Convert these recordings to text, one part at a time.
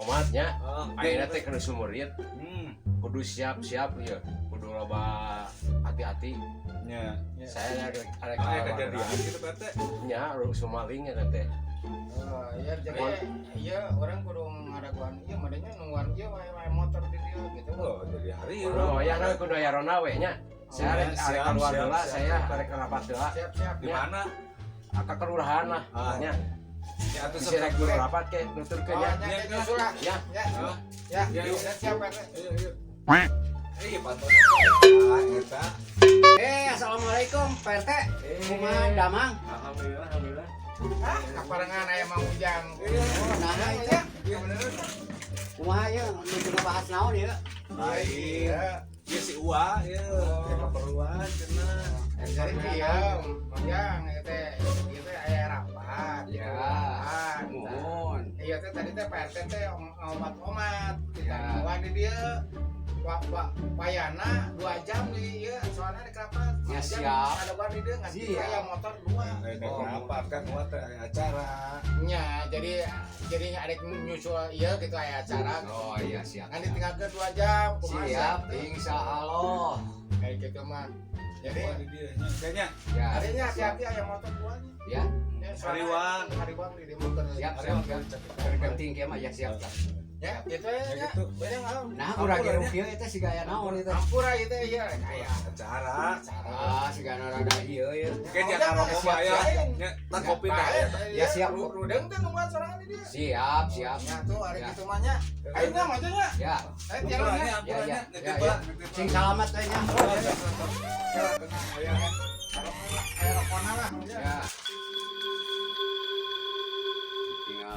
umatnya ayeuna teh kudu sumurit kudu siap-siap ya kudu loba hati-hati nya saya ada kejadian gitu Pak teh nya sumaling ya teh ya jadi iya orang kudu ngadaguan ieu madanya nungguan ieu wae motor di dieu gitu. oh jadi hari oh ya kan kudu aya rona we nya saya arek keluar heula saya arek rapat heula Siap-siap di mana ka kelurahan lah nya ya atuh si rek kudu rapat ke nuturkeun nya nya nyusul lah. ya Ya, siap Pak. iya pantona eta Assalamualaikum Pak RT. Kumaha damang? alhamdulillah Kaparengan aya Mang Ujang. Oh, nah Ya, ya. Kumaha ya nu bahas naon ya? lain ya si Uwa ya keperluan cenah jadi dia Mang Ujang teh ieu teh aya rapat. Ya. Mohon. Iya teh tadi teh Pak RT teh omat-omat kita Ya. nungguan di dieu. Payana 2 jam di ieu soalnya di rapat. Ya, 2 jam siap. ada gua di dieu ngasih Siap. aya motor 2. rapat kan Uwa teh aya acara Nya, jadi ada nyusul iya gitu aya acara. Oh iya siap. Kan ditinggalkeun 2 jam. kumaha Siap, teh? insyaallah. Kayak gitu mah. Jadi Uwa di dieu nya kayaknya Ya. harinya hati-hati aya motor 2 nya. Ya. Ya, Hariwang. Hariwang di motor. Siap. Tergenting kieu mah ya siap lah. Ya, gitu Ya, ya. gitu. Banyak naon. Nah, urang ge rupiah eta siga aya naon eta. Ampura ieu teh ya aya acara Ah, siga rada ieu ya. kayak jangan rokok mah ya nya tak kopi teh Ya, siap. Rudeng teh nungguan sorangan di dieu. Siap, siap. Ya tuh hari Ya. gitu mah nya. Ayeuna mah nya. Ya. Ayo tiaranya. ukurannya Ya, ukurannya ya. nitip Ya, Pak ya. nitip Sing Pak salamet we nya. Aya rokona lah. Ya. Tinggal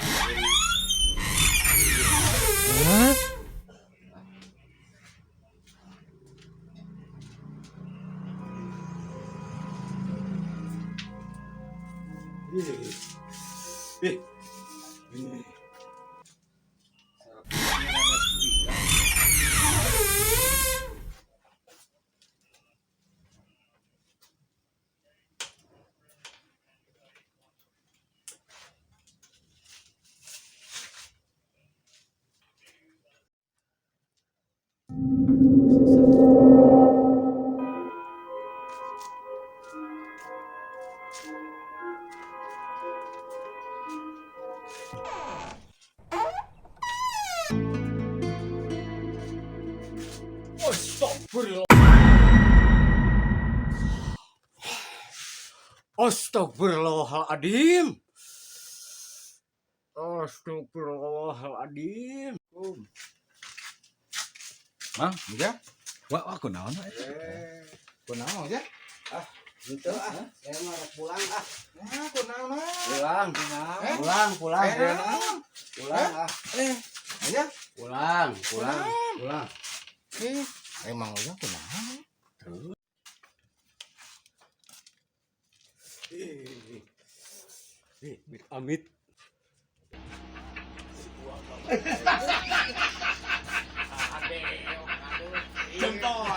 Astagfirullahaladzim. Astagfirullahaladzim. Mang ya wah aku naon Kunaon ya? Gitu ah. Saya mah rek pulang ah. Nah, kunaon mah. Pulang. Pulang. Pulang ah. Ya, Pulang. emang udah kunaon. Amit. Jempol.